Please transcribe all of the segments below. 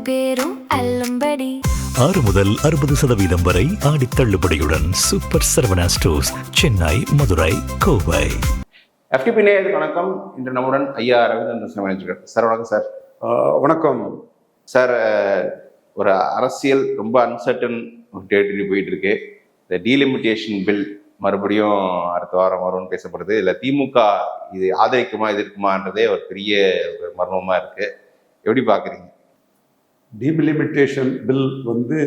பேரும் அல்லும்படி 6 முதல் 60% வரை ஆடி தள்ளுபடியுடன் super Saravana stores, Chennai, Madurai, Kovai. FTP நேயர்களுக்கு வணக்கம். இன்று நம்முடன் ஐயா ரவீந்திரன் மேனேஜர் சார். வணக்கம் சார். வணக்கம் சார். ஒரு அரசியல் ரொம்ப அன்சர்டன் டெரிட்டரி போயிட்டு இருக்கு. இந்த டீலிமிட்டேஷன் பில் மறுபடியும் அடுத்த வாரம் வரும்னு பேசப்படுது. இல்லை திமுக இது ஆதரிக்குமா எதிர்க்குமான்றதே ஒரு பெரிய ஒரு மர்மமாக இருக்கு. எப்படி பார்க்குறீங்க? டீலிமிட்டேஷன் பில் வந்து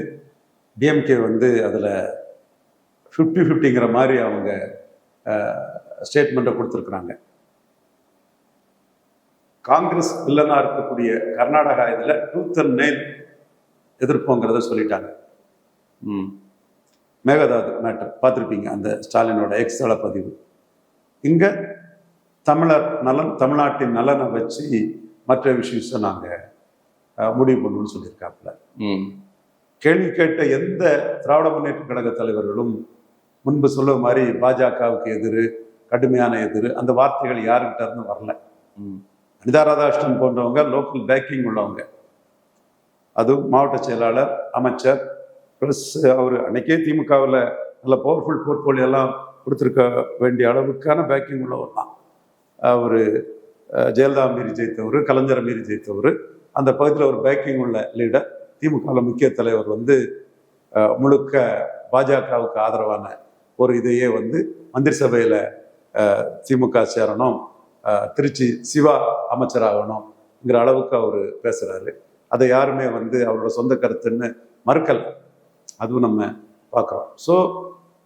டிஎம்கே வந்து அதில் 50-50ங்கிற மாதிரி அவங்க ஸ்டேட்மெண்ட்டை கொடுத்துருக்குறாங்க. காங்கிரஸ் வில்லனாக இருக்கக்கூடிய கர்நாடகா இதில் 209 எதிர்ப்போங்கிறத சொல்லிட்டாங்க. மேகதாது மேட்டர் பார்த்துருப்பீங்க, அந்த ஸ்டாலினோட எக்ஸ்தள பதிவு. இங்கே தமிழர் நலன், தமிழ்நாட்டின் நலனை வச்சு மற்ற விஷயத்தை நாங்கள் முடிவு பண்ணணும்னு சொல்லியிருக்காப்புல. கேள்வி கேட்ட எந்த திராவிட முன்னேற்ற கழக தலைவர்களும் முன்பு சொல்ல மாதிரி பாஜகவுக்கு எதிர், கடுமையான எதிர், அந்த வார்த்தைகள் யாருக்கிட்ட இருந்து வரல. அனிதா ராதாகிருஷ்ணன் போன்றவங்க லோக்கல் பேக்கிங் உள்ளவங்க, அதுவும் மாவட்ட செயலாளர், அமைச்சர், ப்ளஸ் அவர் அன்னைக்கே திமுகவில் நல்ல பவர்ஃபுல் போர்ட்போலியெல்லாம் கொடுத்துருக்க வேண்டிய அளவுக்கான பேக்கிங் உள்ளவர் தான். அவர் ஜெயலலிதா மீறி ஜெயித்தவர், கலைஞரை மீறி ஜெயித்தவர். அந்த பகுதியில் ஒரு பேக்கிங் உள்ள லீடர், திமுகவில் முக்கிய தலைவர் வந்து முழுக்க பாஜகவுக்கு ஆதரவான ஒரு இதையே வந்து மந்திரி சபையில் திமுக சேரணும், திருச்சி சிவா அமைச்சராகணுங்கிற அளவுக்கு அவர் பேசுகிறாரு. அதை யாருமே வந்து அவரோட சொந்த கருத்துன்னு மறுக்கலை. அதுவும் நம்ம பார்க்குறோம். ஸோ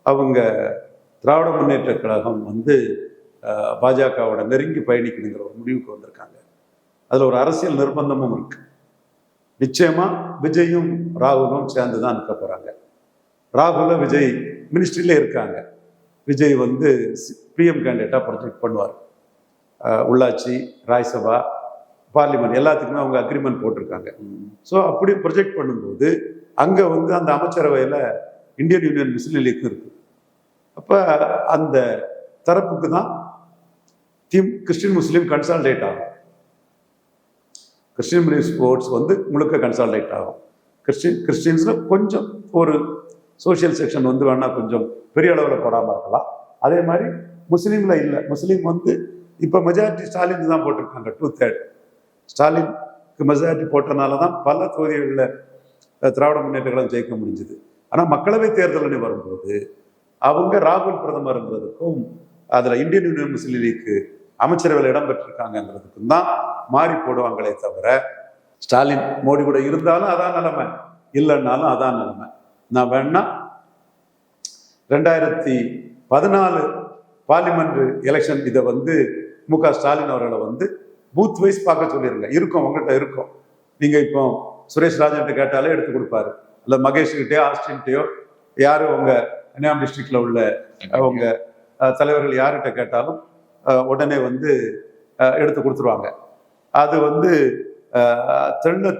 அவங்க திராவிட முன்னேற்ற கழகம் வந்து பாஜகவோட நெருங்கி பயணிக்கணுங்கிற ஒரு முடிவுக்கு வந்திருக்காங்க. அதில் ஒரு அரசியல் நிர்பந்தமும் இருக்கு. நிச்சயமாக விஜயும் ராகுலும் சேர்ந்து தான் நிற்க போகிறாங்க. ராகுல விஜய் மினிஸ்ட்ரியிலே இருக்காங்க. விஜய் வந்து பிஎம் கேண்டிடேட்டாக ப்ரொஜெக்ட் பண்ணுவார். உள்ளாட்சி, ராஜ்சபா, பார்லிமெண்ட் எல்லாத்துக்குமே அவங்க அக்ரிமெண்ட் போட்டிருக்காங்க. ஸோ அப்படி ப்ரொஜெக்ட் பண்ணும்போது அங்கே வந்து அந்த அமைச்சரவையில் இந்தியன் யூனியன் முஸ்லீம் லீக் இருக்கு. அப்போ அந்த தரப்புக்கு தான் கிறிஸ்டின் முஸ்லீம் கன்சால்டேட் ஆகும். கிறிஸ்டின் முஸ்லீம் ஓட்ஸ் வந்து முழுக்க கன்சால்டேட் ஆகும். கிறிஸ்டின்ஸில் கொஞ்சம் ஒரு சோஷியல் செக்ஷன் வந்து வேணால் கொஞ்சம் பெரிய அளவில் போடாமல் இருக்கலாம். அதே மாதிரி முஸ்லீமில் இல்லை. முஸ்லீம் வந்து இப்போ மெஜாரிட்டி ஸ்டாலின் தான் போட்டிருக்காங்க. 2/3 ஸ்டாலினுக்கு மெஜாரிட்டி போட்டனால தான் பல தொகுதிகளில் திராவிட முன்னேற்ற கழகம் ஜெயிக்க முடிஞ்சுது. ஆனால் மக்களவை தேர்தல்னு வரும்போது அவங்க ராகுல் பிரதமர்ங்கிறதுக்கும் அதில் இந்தியன் யூனியன் முஸ்லீம் லீக்கு அமைச்சரவையில் இடம் பெற்றிருக்காங்கங்கிறதுக்கும் தான் மாறி போடுவாங்களே தவிர, ஸ்டாலின் மோடி கூட இருந்தாலும் அதான் நிலைமை, இல்லைன்னாலும் அதான் நிலைமை. நான் வேணா 2014 பார்லிமெண்ட் எலெக்ஷன் இதை வந்து முக ஸ்டாலின் அவர்களை வந்து பூத் வைஸ் பார்க்க சொல்லிடுங்க. இருக்கும், உங்கள்கிட்ட இருக்கும். நீங்கள் இப்போ சுரேஷ் ராஜன்கிட்ட கேட்டாலே எடுத்து கொடுப்பாரு. இல்லை மகேஷ்கிட்டயோ ஆஸ்டின்கிட்டயோ யாரும் உங்க கன்னியாகுமரி டிஸ்ட்ரிக்ட்ல உள்ள அவங்க தலைவர்கள் யார்கிட்ட கேட்டாலும் உடனே வந்து எடுத்து கொடுத்துருவாங்க. அது வந்து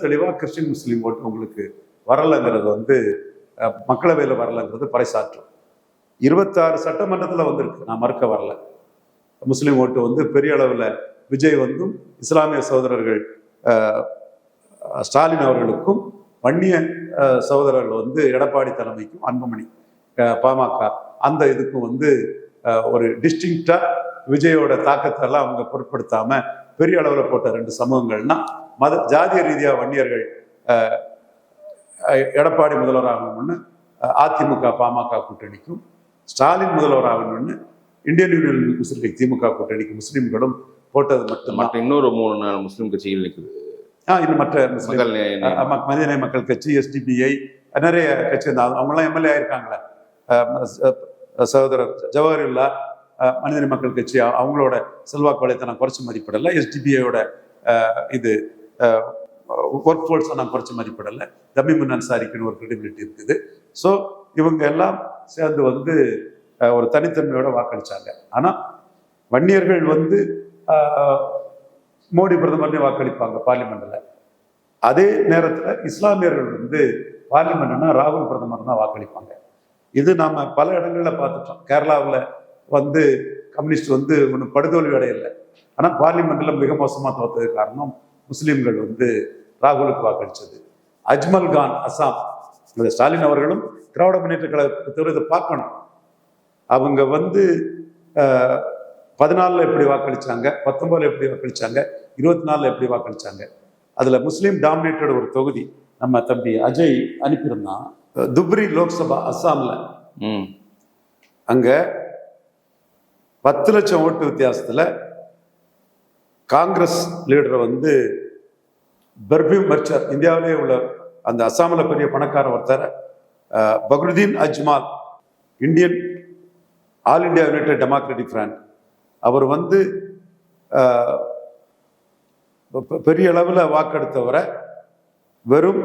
தெளிவாக கிறிஸ்டின் முஸ்லீம் ஓட்டு உங்களுக்கு வரலைங்கிறது வந்து மக்களவையில் வரலைங்கிறது பறைசாற்றும். 26 சட்டமன்றத்தில் வந்திருக்கு, நான் மறுக்க வரல. முஸ்லீம் ஓட்டு வந்து பெரிய அளவில் விஜய் வந்தும் இஸ்லாமிய சகோதரர்கள் ஸ்டாலின் அவர்களுக்கும், வன்னிய சகோதரர்கள் வந்து எடப்பாடி தலைமைக்கும், அன்புமணி பாமக அந்த இதுக்கும் வந்து ஒரு டிஸ்டிங்க்டா விஜயோட தாக்கத்தெல்லாம் அவங்க பொருட்படுத்தாம பெரிய அளவில் போட்ட 2 சமூகங்கள்னா ஜாதிய ரீதியாக வன்னியர்கள் எடப்பாடி முதல்வராகணும்னு அதிமுக பாமக கூட்டணிக்கும், ஸ்டாலின் முதல்வராகணும்னு இந்தியன் யூனியன் முஸ்லீம் லீக் திமுக கூட்டணிக்கு முஸ்லீம்களும் போட்டது மட்டும். மற்ற இன்னொரு 3 முஸ்லீம் கட்சிகள் இருக்குது. இன்னும் மற்ற மனிதநேய மக்கள் கட்சி, எஸ்டிபிஐ, நிறைய கட்சி இருந்தால் அவங்களாம் எம்எல்ஏ ஆயிருக்காங்களே. சகோதரர் ஜவஹர்லா மனிதநேய மக்கள் கட்சி அவங்களோட செல்வாக்கு வளையத்தை நான் குறைச்சி மதிப்பிடலை. எஸ்டிபிஐயோட இது ஒர்க் ஃபோர்ஸை நான் குறைச்சி மதிப்பிடலை. தமிமுன் அன்சாரிக்குன்னு ஒரு கிரெடிபிலிட்டி இருக்குது. ஸோ இவங்க எல்லாம் சேர்ந்து வந்து ஒரு தனித்தன்மையோட வாக்களிச்சாங்க. ஆனால் வன்னியர்கள் வந்து மோடி பிரதமர்னே வாக்களிப்பாங்க பார்லிமெண்ட்டில். அதே நேரத்தில் இஸ்லாமியர்கள் வந்து பார்லிமெண்ட்னா ராகுல் பிரதமர் தான் வாக்களிப்பாங்க. இது நாம் பல இடங்களில் பார்த்துட்டோம். கேரளாவில் வந்து கம்யூனிஸ்ட் வந்து ஒன்றும் படுதோல்வி அடையலை. ஆனால் பார்லிமெண்ட்டில் மிக மோசமாக தோற்றதுக்கு காரணம் முஸ்லீம்கள் வந்து ராகுலுக்கு வாக்களித்தது. அஜ்மல் கான் அசாம். இந்த ஸ்டாலின் அவர்களும் திராவிட முன்னேற்ற கழகத்தை இதை பார்க்கணும். அவங்க 14 எப்படி வாக்களிச்சாங்க, 19 எப்படி வாக்களிச்சாங்க, 24 எப்படி வாக்களிச்சாங்க. அதுல முஸ்லீம் டாமினேட்டட் ஒரு தொகுதி நம்ம தம்பி அஜய் அனுப்பியிருந்தான். துப்ரி லோக்சபா அஸ்ஸாம்ல அங்க 10 லட்சம் ஓட்டு வித்தியாசத்துல காங்கிரஸ் லீடரை பெர்பியூம் மெர்ச்சர், இந்தியாவிலே உள்ள அந்த அஸ்ஸாம்ல பெரிய பணக்கார ஒருத்தர் பக்ருதீன் அஜ்மால், இந்தியன் ஆல் இண்டியா யுனைடெட் டெமோக்ராட்டிக் ஃப்ரண்ட், அவர் பெரிய அளவில் வாக்கெடுத்தவரை வெறும்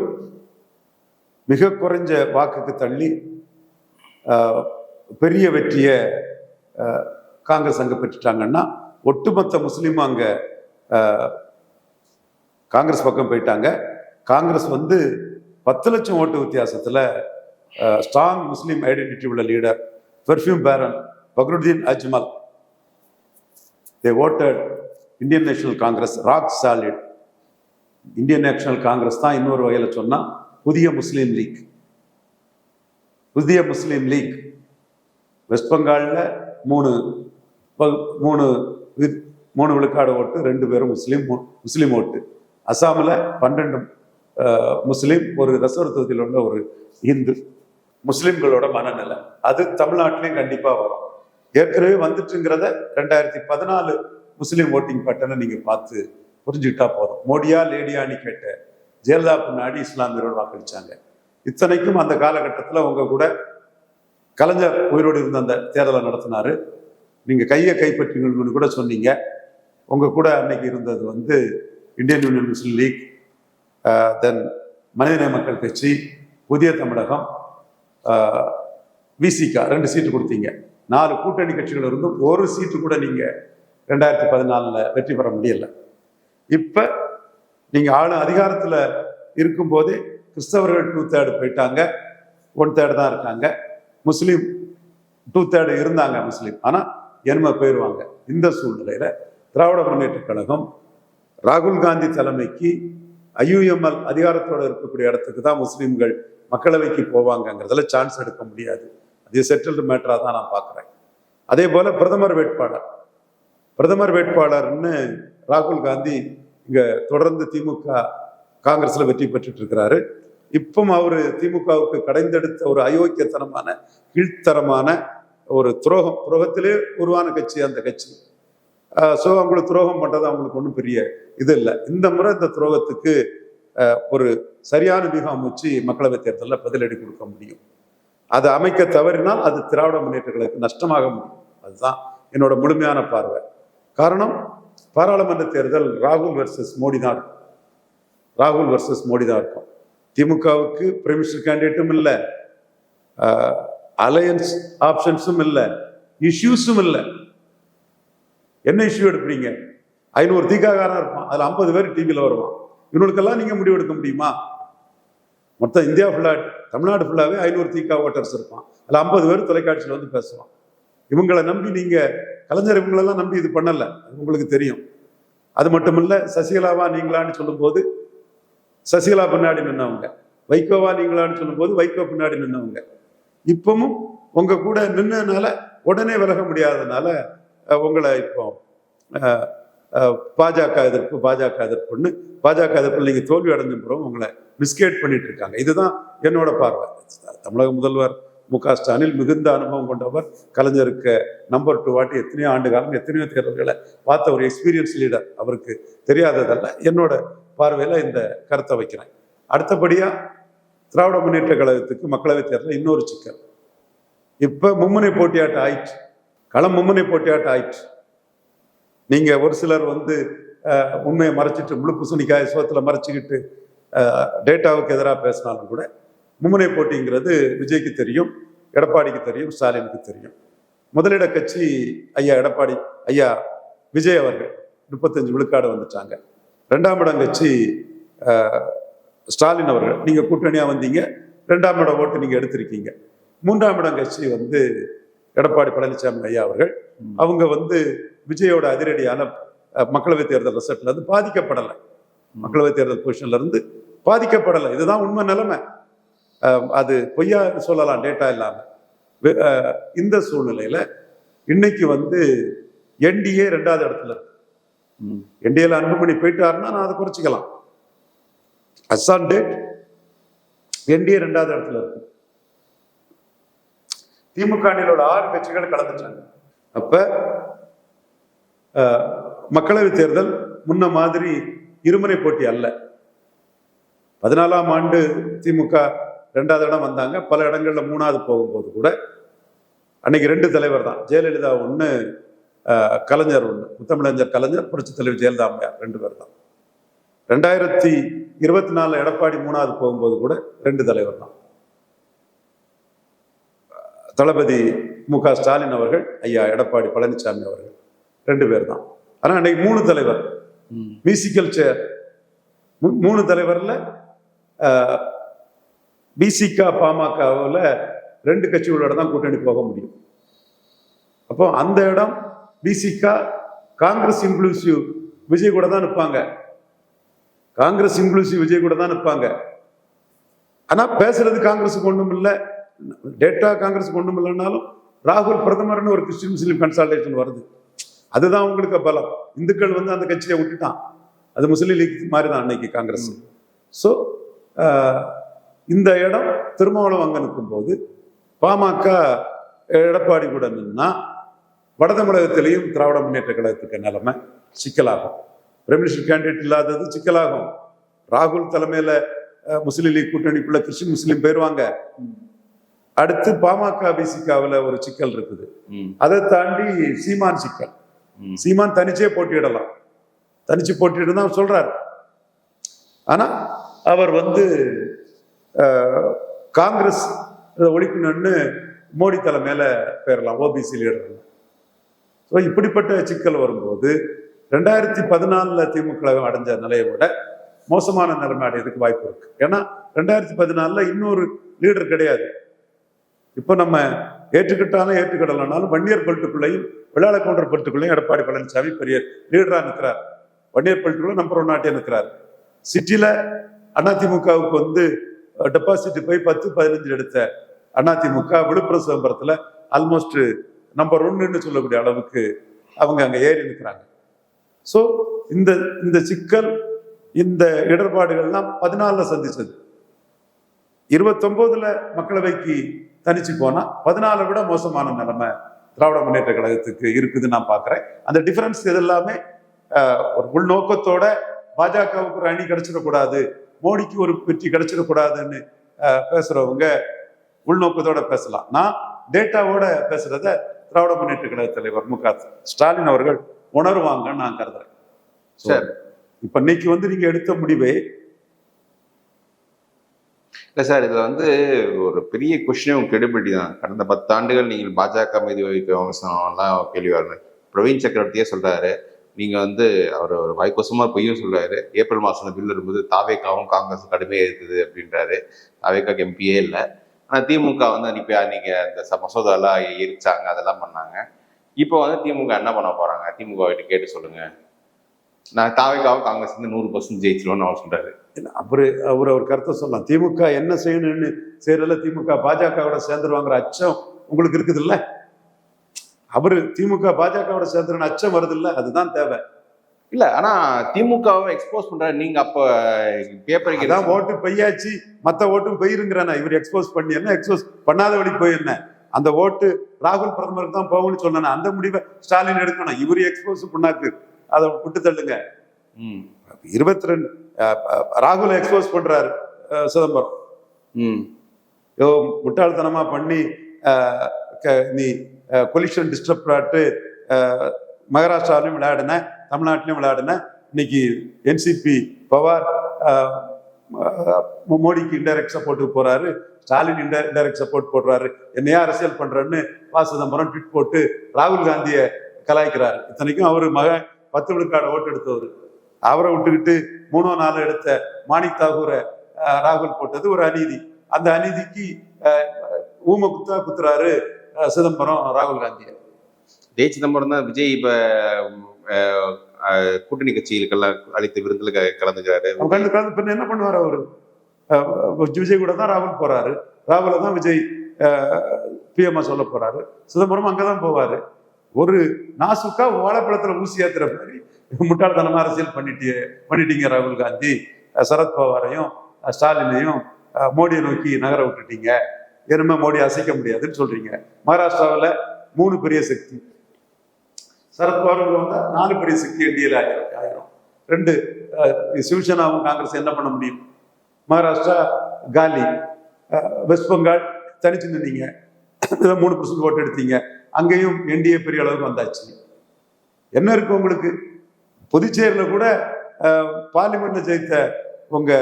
மிக குறைஞ்ச வாக்குக்கு தள்ளி பெரிய வெற்றியை காங்கிரஸ் அங்கே பெற்றுட்டாங்கன்னா, ஒட்டுமொத்த முஸ்லீமும் அங்கே காங்கிரஸ் பக்கம் போயிட்டாங்க. காங்கிரஸ் 10 லட்சம் ஓட்டு வித்தியாசத்தில் ஸ்ட்ராங் முஸ்லீம் ஐடென்டிட்டி உள்ள leader perfume baron Badruddin Ajmal, they voted Indian National Congress rock solid. Indian National Congress தான் இன்னொரு வகையில் சொன்னா புதிய முஸ்லீம் லீக். புதிய முஸ்லீம் லீக் வெஸ்ட் பெங்காலில் 3 விழுக்காடு ஓட்டு, 2 பேரும் முஸ்லீம் ஓட்டு. அசாமில் 12 முஸ்லீம், ஒரு ரிசர்வ் தொகுதியில் உள்ள ஒரு இந்து. முஸ்லிம்களோட மனநிலை அது தமிழ்நாட்டிலையும் கண்டிப்பா வரும். ஏற்கனவே வந்துட்டுங்கிறத 2014 முஸ்லீம் ஓட்டிங் பேட்டர்னை நீங்க பார்த்து புரிஞ்சுக்கிட்டா போதும். மோடியா லேடியான்னு கேட்ட ஜெயலலிதா பின்னாடி இஸ்லாமியர்கள் வாக்களிச்சாங்க. இத்தனைக்கும் அந்த காலகட்டத்தில் உங்க கூட கலைஞர் உயிரோடு இருந்த அந்த தேர்தலை நடத்தினாரு. நீங்க கையை கைப்பற்றிங்கன்னு கூட சொன்னீங்க. உங்க கூட அன்னைக்கு இருந்தது இந்தியன் யூனியன் முஸ்லீம் லீக், தென் மனிதநேய மக்கள் கட்சி, புதிய தமிழகம், விசிகா 2 சீட்டு கொடுத்தீங்க. 4 கூட்டணி கட்சிகள் இருந்தும் ஒரு சீட்டு கூட நீங்க 2014 வெற்றி பெற முடியல. இப்ப நீங்க அதிகாரத்துல இருக்கும் போதே கிறிஸ்தவர்கள் 2/3 போயிட்டாங்க, 1/3 தான் இருக்காங்க. முஸ்லீம் 2/3 இருந்தாங்க முஸ்லீம், ஆனா என்மை போயிடுவாங்க. இந்த சூழ்நிலையில திராவிட முன்னேற்ற கழகம் ராகுல் காந்தி தலைமைக்கு IUML அதிகாரத்தோடு இருக்கக்கூடிய இடத்துக்கு தான் முஸ்லீம்கள் மக்களவைக்கு போவாங்கங்கிறதுல சான்ஸ் எடுக்க முடியாது. அது செட்டில்டு மேட்டரா தான் நான் பார்க்குறேன். அதே போல பிரதமர் வேட்பாளர்னு ராகுல் காந்தி இங்க தொடர்ந்து திமுக காங்கிரஸ்ல வெற்றி பெற்றுட்டு இருக்கிறாரு. இப்பவும் அவரு திமுகவுக்கு கடைந்தெடுத்த ஒரு அயோக்கியத்தனமான கீழ்த்தரமான ஒரு துரோகத்திலே உருவான கட்சி அந்த கட்சி. ஸோ அவங்களுக்கு துரோகம் பண்றது அவங்களுக்கு ஒன்றும் பெரிய இது இல்லை. இந்த முறை இந்த துரோகத்துக்கு ஒரு சரியான வியூகம் அமைச்சு மக்களவை தேர்தலில் பதிலடி கொடுக்க முடியும். அதை அமைக்க தவறினால் அது திராவிட முன்னேற்றங்களுக்கு நஷ்டமாக முடியும். அதுதான் என்னோட முழுமையான பார்வை. காரணம், பாராளுமன்ற தேர்தல் ராகுல் வர்சஸ் மோடி தான் இருக்கும். ராகுல் வர்சஸ் மோடி தான் இருக்கும். திமுகவுக்கு பிரைம் மினிஸ்டர் கேண்டிடேட்டும் இல்லை, அலையன்ஸ் ஆப்ஷன்ஸும் இல்லை, இஷ்யூஸும் இல்லை. என்ன இஷ்யூ எடுப்பீங்க? 500 தீக்காக்காரன் இருப்பான், அதில் 50 பேர் டிவியில் வருவான். இவனுக்கெல்லாம் நீங்க முடிவு எடுக்க முடியுமா? மொத்தம் இந்தியா ஃபுல்லா, தமிழ்நாடு ஃபுல்லாவே 500 தீக்கா ஓட்டர்ஸ் இருப்பான், அதில் 50 பேர் தொலைக்காட்சியில் பேசுவான். இவங்களை நம்பி நீங்க கலைஞர் இவங்களெல்லாம் நம்பி இது பண்ணல, உங்களுக்கு தெரியும். அது மட்டும் இல்ல, சசிகலாவா நீங்களான்னு சொல்லும்போது சசிகலா பின்னாடி நின்னவங்க, வைகோவா நீங்களான்னு சொல்லும்போது வைகோ பின்னாடி நின்னவங்க. இப்பவும் உங்க கூட நின்னதுனால உடனே விலக முடியாததுனால உங்களை இப்போ பாஜக எதிர்ப்புன்னு பாஜக எதிர்ப்பு நீங்க தோல்வி அடைஞ்ச பிறகு உங்களை மிஸ்கேட் பண்ணிட்டு இருக்காங்க. இதுதான் என்னோட பார்வை. தமிழக முதல்வர் மு.க. ஸ்டாலின் மிகுந்த அனுபவம் கொண்டவர், கலைஞருக்கு நம்பர் 2 வாட்டி எத்தனையோ ஆண்டு காலம் எத்தனையோ தேர்தல்களை பார்த்த ஒரு எக்ஸ்பீரியன்ஸ் லீடர். அவருக்கு தெரியாததல்ல. என்னோட பார்வையில இந்த கருத்தை வைக்கிறேன். அடுத்தபடியா திராவிட முன்னேற்ற கழகத்துக்கு மக்களவை தேர்தலில் இன்னொரு சிக்கல். இப்ப மும்முனை போட்டியாட்டம் ஆயிடுச்சு, களம் மும்முனை போட்டியாட்டம் ஆயிடுச்சு. நீங்க ஒரு சிலர் உண்மையை மறைச்சிட்டு முழு பூசணிக்காய சோத்துல மறைச்சிக்கிட்டு டேட்டாவுக்கு எதிராக பேசினாலும் கூட மும்முனை போட்டிங்கிறது விஜய்க்கு தெரியும், எடப்பாடிக்கு தெரியும், ஸ்டாலினுக்கு தெரியும். முதலிட கட்சி ஐயா விஜய் அவர்கள் 35 விழுக்காடு வந்துட்டாங்க. 2ஆம் இடம் கட்சி ஸ்டாலின் அவர்கள், நீங்க கூட்டணியா வந்தீங்க, 2ஆம் இடம் ஓட்டு நீங்க எடுத்திருக்கீங்க. 3ஆம் இடம் கட்சி எடப்பாடி பழனிசாமி ஐயா அவர்கள், அவங்க விஜயோட அதிரடியான மக்களவை தேர்தல் ரிசல்ட்ல பாதிக்கப்படலை. மக்களவை தேர்தல் பொசிஷன்ல இருந்து பாதிக்கப்படலை. இதுதான் உண்மை நிலைமை. அது பொய்யா சொல்லலாம் டேட்டா இல்லாம. இந்த சூழ்நிலையில இன்னைக்கு வந்து என்டிஏ 2வது இடத்துல இருக்கு. என்டிஏல அன்புமணி போயிட்டாருன்னா நான் அதை குறைச்சிக்கலாம். அசான் டேட் என்டிஏ 2வது இடத்துல இருக்கு. திமுக அணியிலோட 6 கட்சிகள் கலந்துட்டாங்க. அப்ப மக்களவை தேர்தல் முன்ன மாதிரி இருமுனை போட்டி அல்ல. 14ஆம் ஆண்டு திமுக 2வது இடம் வந்தாங்க. பல இடங்கள்ல 3வது போகும்போது கூட அன்னைக்கு 2 தலைவர் தான், ஜெயலலிதா ஒன்று, கலைஞர் ஒன்று, முத்தமிழஞ்சர் கலைஞர், புரட்சி தலைவர் ஜெயலலிதா அம்மையார் 2 பேர் தான். 2024 எடப்பாடி 3வது போகும்போது கூட 2 தலைவர் தான். தளபதி மு.க. ஸ்டாலின் அவர்கள், ஐயா எடப்பாடி பழனிசாமி அவர்கள் 2 பேர் தான். ஆனா அன்னைக்கு 3 தலைவர், மியூசிக்கல் சேர். 3 தலைவர்ல பிசிக பாமகவில் 2 கட்சிகளோட தான் கூட்டணி போக முடியும். அப்போ அந்த இடம் பிசிக காங்கிரஸ் இன்க்ளூசிவ் விஜய் கூட தான் நிற்பாங்க. காங்கிரஸ் இன்க்ளூசிவ் விஜய் கூட தான் நிற்பாங்க. ஆனா பேசுறது காங்கிரஸுக்கு ஒன்றும் இல்லை, டேட்டா காங்கிரஸுக்கு ஒன்றும் இல்லைன்னாலும் ராகுல் பிரதமர்னு ஒரு கிறிஸ்டின் முஸ்லீம் கன்சல்டேஷன் வருது. அதுதான் உங்களுக்கு பலம். இந்துக்கள் வந்து அந்த கட்சியை விட்டுட்டான். அது முஸ்லீம் லீக் மாதிரி தான் அன்னைக்கு காங்கிரஸ். ஸோ இந்த இடம் திருமாவளவன் அங்க நிற்கும் போது பாமக எடப்பாடி கூட நின்னா வட தமிழகத்திலையும் திராவிட முன்னேற்ற கழகத்துக்கு நிலைமை சிக்கலாகும். பிரமினிஸ்டர் கேண்டிடேட் இல்லாதது சிக்கலாகும். ராகுல் தலைமையில முஸ்லீம் லீக் கூட்டணிக்குள்ள கிறிஸ்டின் முஸ்லீம் போயிருவாங்க. அடுத்து பாமக பிசிகாவில் ஒரு சிக்கல் இருக்குது. அதை தாண்டி சீமான் சிக்கல். சீமான் தனிச்சே போட்டியிடலாம். தனிச்சு போட்டியிட்டு தான் சொல்றாரு. ஆனா அவர் வந்து காங்கிரஸ் ஒழிக்கணும்னு மோடி தலைமையில பேரலாம், ஓபிசி லீடர். ஸோ இப்படிப்பட்ட சிக்கல் வரும்போது 2014 திமுக அடைஞ்ச நிலையை விட மோசமான நிலைமை அடையதுக்கு வாய்ப்பு இருக்கு. ஏன்னா 2014 இன்னொரு லீடர் கிடையாது. இப்போ நம்ம ஏற்றுக்கிட்டாலும் ஏற்றுக்கிடலனாலும் வன்னியர் பெல்ட்டுக்குள்ளையும் விளையாட கவுண்டர் பெல்ட்டுக்குள்ளையும் எடப்பாடி பழனிசாமி பெரிய லீடரா நிற்கிறார். வன்னியர் பெல்ட்டுக்குள்ள நம்பர் 1 நாட்டே நிற்கிறார். சிட்டில அதிமுகவுக்கு வந்து டெபாசிட் போய் 10-15 எடுத்த அதிமுக விழுப்புரம் சிதம்பரத்துல ஆல்மோஸ்ட் நம்பர் 1ன்னு சொல்லக்கூடிய அளவுக்கு அவங்க அங்க ஏறி நிற்கிறாங்க. ஸோ இந்த சிக்கல், இந்த இடர்பாடுகள்லாம் 14 சந்திச்சது. 29 மக்களவைக்கு தனிச்சு போனா 14 விட மோசமான நிலைமை திராவிட முன்னேற்ற கழகத்துக்கு இருக்குதுன்னு நான் பாக்குறேன். அந்த டிஃபரன்ஸ் இதெல்லாமே ஒரு உள்நோக்கத்தோட பாஜகவுக்கு ஒரு அணி கிடைச்சிடக்கூடாது, மோடிக்கு ஒரு வெற்றி கிடைச்சிடக்கூடாதுன்னு பேசுறவங்க உள்நோக்கத்தோட பேசலாம். நான் டேட்டாவோட பேசுறத திராவிட முன்னேற்ற கழக தலைவர் மு.க. ஸ்டாலின் அவர்கள் உணர்வாங்கன்னு நான் கருதுறேன். சார், இப்ப இன்னைக்கு வந்து நீங்க எடுத்த முடிவே இல்லை சார், இதுல வந்து ஒரு பெரிய கொஸ்டின் கிரெடிபிலிட்டி தான். கடந்த 10 ஆண்டுகள் நீங்கள் பாஜக மீது வைக்க விமர்சனம்லாம் கேள்வி வரணும். பிரவீன் சக்கரவர்த்தியே சொல்றாரு, நீங்க வந்து அவர் ஒரு வாய்க்கோசமா பொய்யும் சொல்றாரு. ஏப்ரல் மாசம் பில் இருக்கும்போது தாவேக்காவும் காங்கிரஸ் கடுமையாக இருக்குது அப்படின்றாரு. தாவேக்காக்கு எம்பியே இல்லை. ஆனால் திமுக வந்து அன்னைக்கு அந்த மசோதாலாம் எரிச்சாங்க, அதெல்லாம் பண்ணாங்க. இப்போ வந்து திமுக என்ன பண்ண போறாங்க? திமுக கிட்ட கேட்டு சொல்லுங்க. நான் தாவேக்காவும் காங்கிரஸ் வந்து 100% ஜெயிச்சிருவோம்னு அவர் சொல்றாரு. அவர் ஒரு கருத்தை சொல்லலாம். திமுக என்ன செய்யணும்னு செய்யறதுல திமுக பாஜகவோட சேர்ந்துருவாங்கிற அச்சம் உங்களுக்கு இருக்குது இல்ல? அவரு திமுக பாஜகவோட சேர்ந்துருன்னு அச்சம் வருது இல்ல? அதுதான் தேவை இல்ல. ஆனா திமுகவை எக்ஸ்போஸ் பண்றாரு. நீங்க அப்ப பேப்பருக்கு தான் ஓட்டு பொய்யாச்சு, மத்த ஓட்டும் போயிருங்கிறானா? இவர் எக்ஸ்போஸ் பண்ணி என்ன, எக்ஸ்போஸ் பண்ணாத வழி போயிருந்த அந்த ஓட்டு ராகுல் பிரதமருக்கு தான் போகும்னு சொன்னா அந்த முடிவை ஸ்டாலின் எடுக்கணும். இவரு எக்ஸ்போஸ் பண்ணாக்கு அதை விட்டு தள்ளுங்க. 22 ராகுல எக்ஸ்போஸ் பண்றாரு சிதம்பரம். முட்டாள்தனமா பண்ணி நீ கொலிஷன் டிஸ்டர்ப் ஆட்டு மகாராஷ்டிராலையும் விளையாடுன, தமிழ்நாட்டிலையும் விளையாடுன. இன்னைக்கு என்சிபி பவார் மோடிக்கு இன்டைரக்ட் சப்போர்ட் போறாரு, ஸ்டாலின் இன்டைரக்ட் சப்போர்ட் போடுறாரு. என்னையா அரசியல் பண்றேன்னு சிதம்பரம் ட்வீட் போட்டு ராகுல் காந்தியை கலாய்க்கிறாரு. இத்தனைக்கும் அவரு மகன் 10 விழுக்காடு ஓட்டு எடுத்தவர். அவரை விட்டுக்கிட்டு 3 4 எடுத்த மாணிக் தாகூரை ராகுல் போட்டது ஒரு அநீதி. அந்த அநீதிக்கு ஊம குத்துறாரு சிதம்பரம் ராகுல் காந்தியை. சிதம்பரம் தான் விஜய் இப்ப கூட்டணி கட்சிகளுக்கெல்லாம் அளித்த விருந்துல கலந்துக்கிறாரு. கலந்து பின்ன என்ன பண்ணுவார் அவரு? விஜய் கூட தான் ராகுல் போறாரு, ராகுல தான் விஜய் பிஎம்ஆ சொல்ல போறாரு, சிதம்பரம் அங்கதான் போவாரு. ஒரு நாசுக்கா வாழைப்பழத்துல ஊசி ஏத்துற மாதிரி முட்டாள்தனமா அரசியல் பண்ணிட்டீங்க ராகுல் காந்தி. சரத்பவாரையும் ஸ்டாலினையும் மோடியை நோக்கி நகர விட்டுட்டீங்க, இனிமே மோடி அசைக்க முடியாதுன்னு சொல்றீங்க. மகாராஷ்டிராவில் 3 பெரிய சக்தி, சரத்பவார் வந்தா 4 பெரிய சக்தி என்டிஏல ஆயிரும். 2 சிவசேனாவும் காங்கிரஸ் என்ன பண்ண முடியும்? மகாராஷ்டிரா காலி, வெஸ்ட் பெங்கால் தனிச்சு நின்றீங்க, 3% ஓட்டு எடுத்தீங்க, அங்கேயும் என்டிஏ பெரிய அளவுக்கு வந்தாச்சு. என்ன இருக்கு உங்களுக்கு? புதுச்சேரியில கூட பார்லிமெண்ட்ல ஜெயித்த உங்க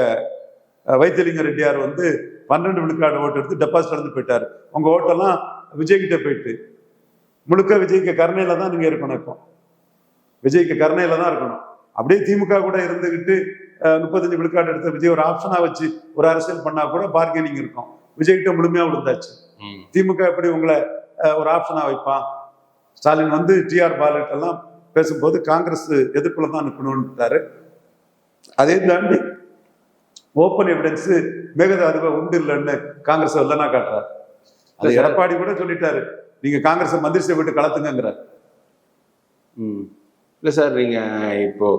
வைத்தியலிங்க ரெட்டியார் 12 விழுக்காடு ஓட்டு எடுத்து டெபாசிட் இருந்து போயிட்டாரு. உங்க ஓட்டெல்லாம் விஜய் கிட்ட போயிட்டு முழுக்க விஜய்க்கு கருணையில தான் நீங்க இருக்கணும். இப்போ விஜய்க்கு கருணையில தான் இருக்கணும். அப்படியே திமுக கூட இருந்துகிட்டு 35 விழுக்காடு எடுத்த விஜய் ஒரு ஆப்ஷனா வச்சு ஒரு அரசியல் பண்ணா கூட பார்கெனிங் இருக்கும். விஜய்கிட்ட முழுமையா விழுந்தாச்சு. திமுக எப்படி உங்களை ஒரு ஆப்ஷனா வைப்பான்? ஸ்டாலின் டிஆர் பாலுகிட்ட எல்லாம் பேசும்போது காங்கிரஸ் எதிர்ப்புல தான் நிற்கணும்ட்டாரு. அதே தாண்டி ஓப்பன் எவிடன்ஸ் மேகதாதுவை உண்டு இல்லைன்னு காங்கிரஸ் இல்லைன்னா காட்டுறாரு. அது எடப்பாடி கூட சொல்லிட்டாரு, நீங்க காங்கிரஸ் மந்திரி சபை விட்டு கலத்துங்கிறார். இல்லை சார், நீங்க இப்போ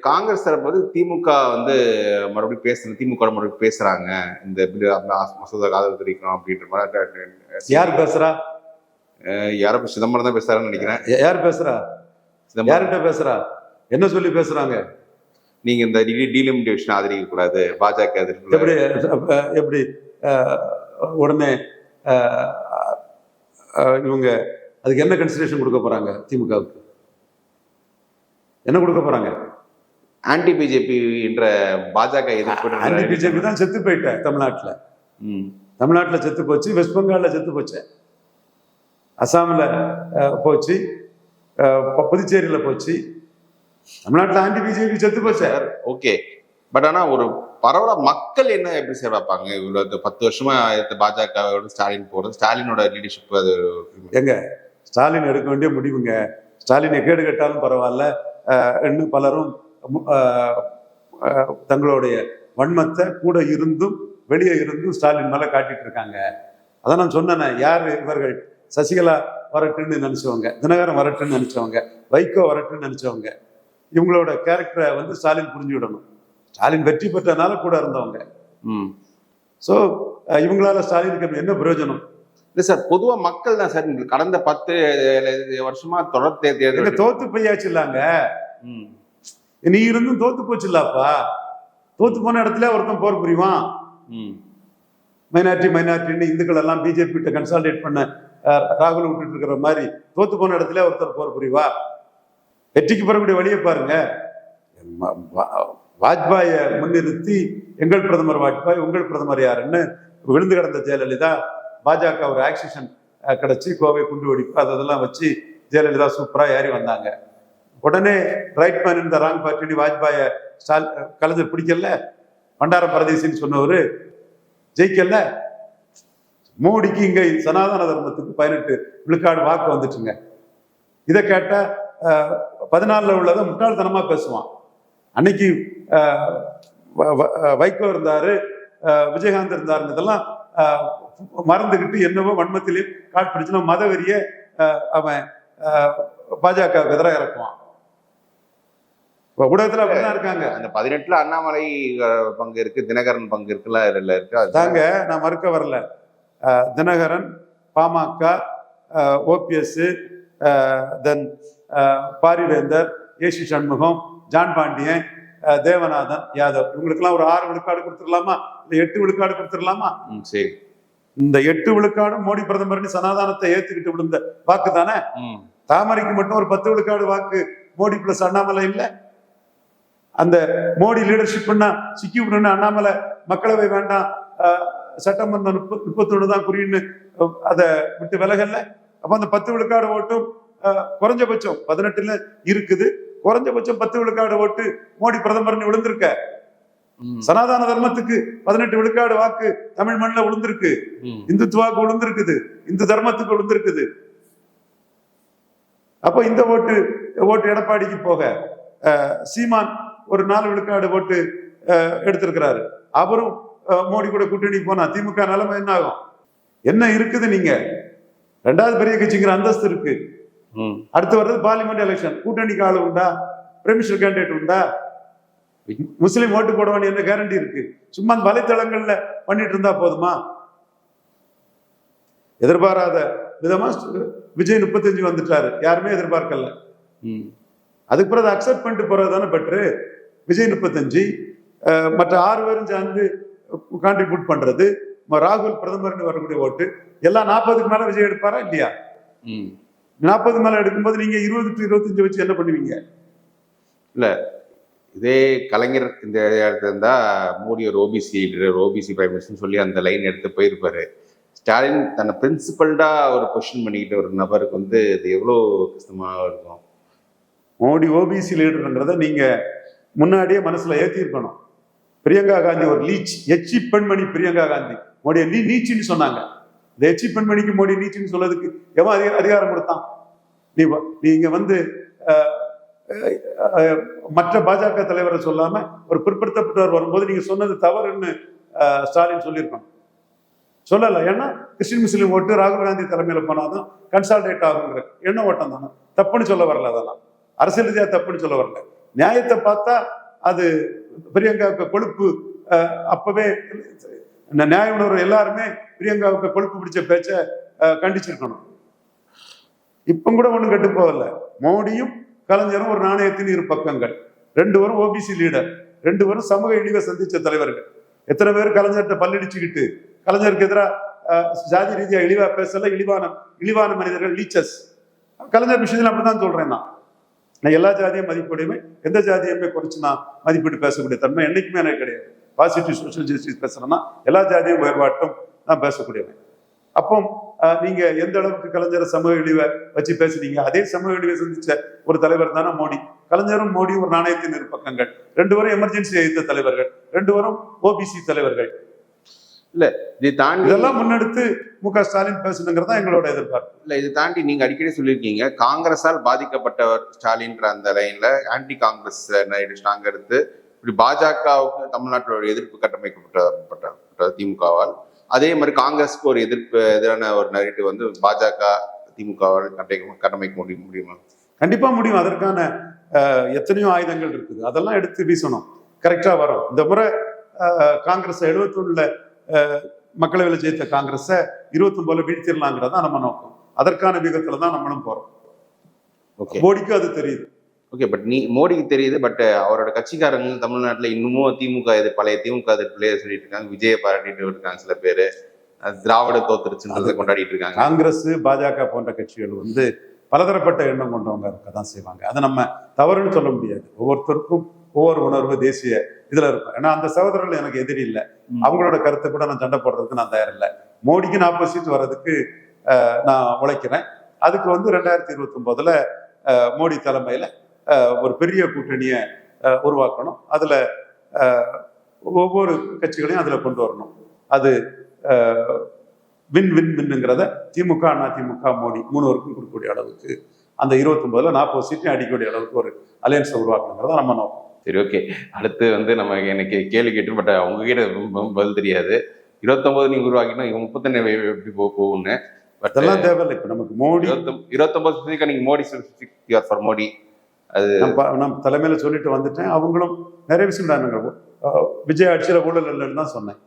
காங்கிரஸ் தரப்பு திமுக மறுபடியும் திமுக மறுபடியும் பேசுறாங்க, இந்த மசோதா ஆதரவு தெரிவிக்கணும் அப்படின்ற மாதிரி. யார் பேசுறா? யாரும் சிதம்பரம் தான் பேசுறாருன்னு நினைக்கிறேன். யார் பேசுறா? யார்கிட்ட பேசுறா? என்ன சொல்லி பேசுறாங்க? நீங்க இந்த டீலிமிட்டேஷன் ஆதரிக்க கூடாது, பாஜக எப்படி உடனே இவங்க அதுக்கு என்ன கன்சிடரேஷன் கொடுக்க போறாங்க? திமுகவுக்கு என்ன கொடுக்க போறாங்க? ஆன்டி பிஜேபி என்ற பாஜக ஆன்டி பிஜேபி தான் செத்து போயிட்ட. தமிழ்நாட்டுல செத்து போச்சு, வெஸ்ட் பெங்கால்ல செத்து போச்சு, அசாம்ல போச்சு, புதுச்சேரியில போச்சு, தமிழ்நாட்டுல ஆன்டி பிஜேபி செத்து போச்சு. ஓகே, பட் ஆனா ஒரு பரவலா மக்கள் என்ன எப்படி சேர் பார்ப்பாங்க? இவ்வளவு 10 வருஷமா பாஜக ஸ்டாலின் போறது, ஸ்டாலினோட லீடர்ஷிப் அது எங்க? ஸ்டாலின் எடுக்க வேண்டிய முடிவுங்க. ஸ்டாலின் கேடு கட்டாலும் பரவாயில்ல, இன்னும் பலரும் தங்களுடைய வன்மத்தை கூட இருந்தும் வெளியே இருந்தும் ஸ்டாலின் மேல காட்டிட்டு இருக்காங்க. அதான் நான் சொன்னேன், யாரு இவர்கள்? சசிகலா வரட்டுன்னு நினைச்சவங்க, தினகரன் வரட்டுன்னு நினைச்சவங்க, வைகோ வரட்டுன்னு நினைச்சவங்க. இவங்களோட கேரக்டரை ஸ்டாலின் புரிஞ்சு விடணும். ஸ்டாலின் வெற்றி பெற்றனால கூட இருந்தவங்க. ஸோ இவங்களால ஸ்டாலினுக்கு என்ன பிரயோஜனம்? இல்லை சார், பொதுவா மக்கள் தான் சார் கடந்த 10 வருஷமா தொடர் தேர்தல் தோத்து போயாச்சு இல்லாங்க. நீ இருந்தும் தோத்து போச்சு இல்லாப்பா. தோத்து போன இடத்துல ஒருத்தன் போர் புரியுவான். மைனாரிட்டின்னு இந்துக்கள் எல்லாம் பிஜேபி கிட்ட கன்சால்டேட் பண்ண ராகுல் விட்டுட்டு இருக்கிற மாதிரி தோத்து போன இடத்துல ஒருத்தர் போர் புரிவா? வெற்றிக்கு பெறக்கூடிய வழியை பாருங்க. வாஜ்பாயை முன்னிறுத்தி எங்கள் பிரதமர் வாஜ்பாய், உங்கள் பிரதமர் யாருன்னு விழுந்து கிடந்த ஜெயலலிதா, பாஜக ஒரு ஆக்சிஷன் கிடைச்சி கோவை குண்டு வெடிப்பு அதெல்லாம் வச்சு ஜெயலலிதா சூப்பரா ஏறி வந்தாங்க. உடனே ரைட் மேன் இந்த ராங் பார்ட்டி வாஜ்பாயை கலைஞர் பிடிக்கல, பண்டார பரதேசின்னு சொன்னவரு ஜெயிக்கல. மோடிக்கு இங்க சனாதன தர்மத்துக்கு 18 விழுக்காடு வாக்கு வந்துட்டுங்க. இதை கேட்டா 14 உள்ளதை முட்டாள்தனமா பேசுவான். அன்னைக்கு வைகோ இருந்தாரு, விஜயகாந்த் இருந்தாருன்னு இதெல்லாம் மறந்துகிட்டு என்னவோ வன்மத்திலே காட்பிடிச்சுன்னா மத வெறிய அவன் பாஜகவுக்கு எதிராக இறக்குவான். ஊடகத்துல அப்படிதான் இருக்காங்க. அந்த 18ல அண்ணாமலை பங்கு இருக்கு, தினகரன் பங்கு இருக்குல்ல, இதுல இருக்கு. அதாங்க நான் மறுக்க வரல. தினகரன், பாமக, ஓபிஎஸ், தென் பாரிவேந்தர், ஏசி சண்முகம், ஜான் பாண்டியன், தேவநாதன், யாதவ், இவங்களுக்கெல்லாம் ஒரு 6 விழுக்காடு கொடுத்துடலாமா? இல்ல 8 விழுக்காடு கொடுத்துடலாமா? சரி, இந்த 8 விழுக்காடும் மோடி பிரதமர் சனாதானத்தை ஏத்துக்கிட்டு விழுந்த வாக்கு தானே. தாமரைக்கு மட்டும் ஒரு 10 விழுக்காடு வாக்கு மோடி பிளஸ் அண்ணாமலை இல்ல. அந்த மோடி லீடர்ஷிப் சிக்கி விடணும். அண்ணாமலை மக்களவை வேண்டாம், சட்டமன்றம் 31 தான் குறின்னு அதை விட்டு விலகல்ல. அப்ப அந்த 10 விழுக்காடு ஓட்டும் குறைஞ்சபட்சம் 18ல இருக்குது. குறைஞ்சபட்சம் 10 விழுக்காடு ஓட்டு மோடி பிரதமர்னு விழுந்திருக்க. சனாதன தர்மத்துக்கு 18 விழுக்காடு வாக்கு தமிழ் மண்ணில் விழுந்திருக்கு. இந்துத்துவாக்கு விழுந்திருக்குது, இந்து தர்மத்துக்கு விழுந்திருக்குது. அப்போ இந்த ஓட்டு ஓட்டு எடப்பாடிக்கு போக சீமான் ஒரு 4 விழுக்காடு ஓட்டு எடுத்திருக்கிறாரு. அவரும் மோடி கூட கூட்டணி போனா திமுக நிலைமை என்ன ஆகும்? என்ன இருக்குது? நீங்க 2வது பெரிய கட்சிங்கிற அந்தஸ்து இருக்கு. அடுத்து வர்றது பார்லிமெண்ட் எலெக்ஷன். கூட்டணிக்கு ஆளு உண்டா? பிரமிஷர் கேண்டிடேட் உண்டா? முஸ்லீம் ஓட்டு போடுவான்னு என்ன கேரண்டி இருக்கு? சும்மா வலைத்தளங்கள்ல பண்ணிட்டு இருந்தா போதுமா? எதிர்பாராத விதமா விஜய் 35 வந்துட்டாரு. யாருமே எதிர்பார்க்கல. அதுக்கு பிறகு அக்செப்ட் பண்ணிட்டு போறது தானே பெட்ரு. விஜய் 35, மற்ற 6 பேரும் சேர்ந்து கான்ட்ரிபியூட் பண்றது, ராகுல் பிரதமர்னு வரக்கூடிய ஓட்டு எல்லாம் 40க்கு மேல விஜய் எடுப்பாரா இல்லையா? 40 மேல எடுக்கும்போது நீங்க 20 to 25 வச்சு என்ன பண்ணுவீங்க? இல்ல இதே கலைஞர் இந்த இடத்துல இருந்தா மோடி ஒரு OBC leader, OBC prime minister சொல்லி அந்த லைன் எடுத்து போயிருப்பாரு. ஸ்டாலின் தன்னை பிரின்சிபல்டா ஒரு பொசிஷன் பண்ணிக்கிட்ட ஒரு நபருக்கு வந்து இது எவ்வளவு கஷ்டமா இருக்கும்? மோடி ஓபிசி லீடர்ன்றத நீங்க முன்னாடியே மனசுல ஏத்திருக்கணும். பிரியங்கா காந்தி ஒரு லீச், எச்சி பெண்மணி பிரியங்கா காந்தி மோடியை நீச்சின்னு சொன்னாங்க. இந்த எச்சி பெண்மணிக்கு மோடி நீச்சின்னு சொல்றதுக்கு எவன் அதிகாரம் கொடுத்தான்? நீங்க வந்து மற்ற பாஜக தலைவரை சொல்லாம ஒரு பிற்படுத்தப்பட்டவர் வரும்போது நீங்க சொன்னது தவறுன்னு ஸ்டாலின் சொல்லியிருக்கணும். சொல்லல. ஏன்னா கிறிஸ்டின் முஸ்லீம் ஓட்டு ராகுல் காந்தி தலைமையில போனாதான் கன்சால்டேட் ஆகுங்கிற எண்ண ஓட்டம் தானே. தப்புன்னு சொல்ல வரல. அதெல்லாம் அரசியல் ரீதியா தப்புன்னு சொல்ல வரல. நியாயத்தை பார்த்தா அது பிரியங்காவுக்கு கொழுப்பு. அப்பவே நியாய உணர்வு எல்லாருமே பிரியங்காவுக்கு கொழுப்பு பிடிச்ச பேச்ச கண்டிச்சிருக்கணும். இப்ப கூட ஒண்ணும் கெட்டு போகல. மோடியும் கலைஞரும் ஒரு நாணயத்தின் 2 பக்கங்கள். 2 பேரும் ஓபிசி லீடர், 2 பேரும் சமூக இழிவை சந்திச்ச தலைவர்கள். எத்தனை பேர் கலைஞர்கிட்ட பல்லடிச்சுக்கிட்டு கலைஞருக்கு எதிராக ஜாதி ரீதியா இழிவா பேசல. இழிவான மனிதர்கள், லீச்சஸ். கலைஞர் விஷயத்துல அப்படிதான் சொல்றேன். நான் எல்லா ஜாதியும் மதிப்புடையுமே, எந்த ஜாதியுமே குறைச்சு நான் மதிப்பீடு பேசக்கூடிய தன்மை என்னைக்குமே எனக்கு கிடையாது. பாசிட்டிவ் சோஷியல் ஜஸ்டிஸ் பேசுறேன்னா எல்லா ஜாதியும் வேறுபாட்டும் நான் பேசக்கூடியவன். அப்போ நீங்க எந்த அளவுக்கு கலைஞரை சமூக இழிவை வச்சு பேசுனீங்க, அதே சமூக இழிவை சந்திச்ச ஒரு தலைவர் தானே மோடி. கலைஞரும் மோடி ஒரு நாணயத்தின் 2 பக்கங்கள். 2 பேரும் எமர்ஜென்சி எதிர்த்த தலைவர்கள், 2 பேரும் ஓபிசி தலைவர்கள். இல்ல இதை தாண்டி இதெல்லாம் முன்னெடுத்து மு.க. ஸ்டாலின் பேசணுங்கிறதா எங்களோட எதிர்பார்ப்பு. இல்ல இதை தாண்டி நீங்க அடிக்கடி சொல்லியிருக்கீங்க, காங்கிரஸால் பாதிக்கப்பட்டவர் ஸ்டாலின்ற அந்த லைன்ல ஆன்டி காங்கிரஸ் ஸ்ட்ராங் எடுத்து இப்படி பாஜகவுக்கு தமிழ்நாட்டில் ஒரு எதிர்ப்பு கட்டமைக்கப்பட்ட திமுகவால், அதே மாதிரி காங்கிரஸுக்கு ஒரு எதிரான ஒரு நரேட்டிவ் வந்து பாஜக திமுகவால் கட்டமைக்க முடியுமா? கண்டிப்பா முடியும். அதற்கான எத்தனையோ ஆயுதங்கள் இருக்குது. அதெல்லாம் எடுத்து வீசணும். கரெக்டா வரும். இந்த முறை காங்கிரஸ் 71ல மக்களவையில் ஜெயித்த காங்கிரஸை 29 வீழ்த்திடலாங்கிறதா நம்ம நோக்கம். அதற்கான விதத்துல தான் நம்மளும் போறோம். மோடிக்கு அது தெரியுது. ஓகே, பட் மோடிக்கு தெரியுது. பட் அவரோட கட்சிக்காரங்க தமிழ்நாட்டில் இன்னமும் திமுக பழைய திமுக எதிர்ப்புலேயே சொல்லிட்டு இருக்காங்க. விஜயை பாராட்டிட்டு இருக்காங்க. சில பேர் திராவிட தோத்துருச்சுன்றதை கொண்டாடிட்டு இருக்காங்க. காங்கிரஸ், பாஜக போன்ற கட்சிகள் வந்து பலதரப்பட்ட எண்ணம் கொண்டவங்க இருக்கதான் செய்வாங்க. அதை நம்ம தவறுன்னு சொல்ல முடியாது. ஒவ்வொருத்தருக்கும் ஒவ்வொரு உணர்வு தேசிய இதுல இருக்கும். ஏன்னா அந்த சகோதரர்கள் எனக்கு எதிரி இல்லை. அவங்களோட கருத்தை கூட நான் சண்டை போடுறதுக்கு நான் தயார் இல்லை. மோடிக்கு 40 சீட் வர்றதுக்கு நான் உழைக்கிறேன். அதுக்கு வந்து 2029ல மோடி தலைமையில ஒரு பெரிய கூட்டணியை உருவாக்கணும். அதுல ஒவ்வொரு கட்சிகளையும் அதுல கொண்டு வரணும். அது வின் வின் வின்னுங்கிறத திமுக, அதிமுக, மோடி 3 பேருக்கும் கொடுக்கக்கூடிய அளவுக்கு அந்த 29ல 40 சீட்டையும் அடிக்கக்கூடிய அளவுக்கு ஒரு அலையன்ஸை உருவாக்கணுங்கிறத நம்ம நோக்கம். சரி, ஓகே. அடுத்து வந்து நம்ம எனக்கு கேள்வி கேட்டு, பட் அவங்க கிட்ட பதில் தெரியாது. 29 நீங்க உருவாக்கினா 39 எப்படி போகும்னு. பட் அதெல்லாம் தேவையில்லை. இப்ப நமக்கு மோடி 29 நீங்க மோடி ஃபார் மோடி அது நம்ம தலைமையில சொல்லிட்டு வந்துட்டேன். அவங்களும் நிறைய விஷயம் விஜய் ஆட்சியில ஊழல் இல்லைன்னு தான் சொன்னேன்.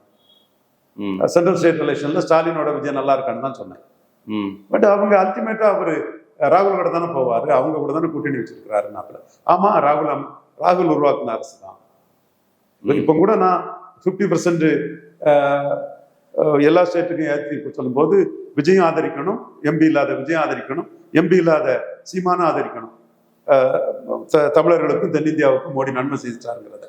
சென்ட்ரல் ஸ்டேட் எலெக்ஷன்ல ஸ்டாலினோட விஜய் நல்லா இருக்கான்னு தான் சொன்னேன். பட் அவங்க அல்டிமேட்டா அவரு ராகுல் கூட தானே போவாரு. அவங்க கூட தானே கூட்டணி வச்சிருக்கிறாரு. ஆமா, ராகுல் உருவாக்குன அரசு தான். இப்ப கூட நான் 50% எல்லா ஸ்டேட்டுக்கும் ஏற்றி சொல்லும் போது விஜயம் ஆதரிக்கணும், எம்பி இல்லாத விஜயம் ஆதரிக்கணும், எம்பி இல்லாத சீமானும் ஆதரிக்கணும். தமிழர்களுக்கும் தென்னிந்தியாவுக்கும் மோடி நன்மை செய்தாருங்கிறத.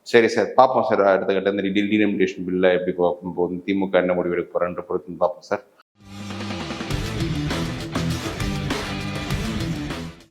சரி சார், பார்ப்போம் சார். அடுத்த கட்ட இந்த டீலிமிட்டேஷன் பில்ல எப்படி போகும் போது திமுக என்ன முடிவு எடுக்க போறேன்ற பொறுத்து பார்ப்போம் சார்.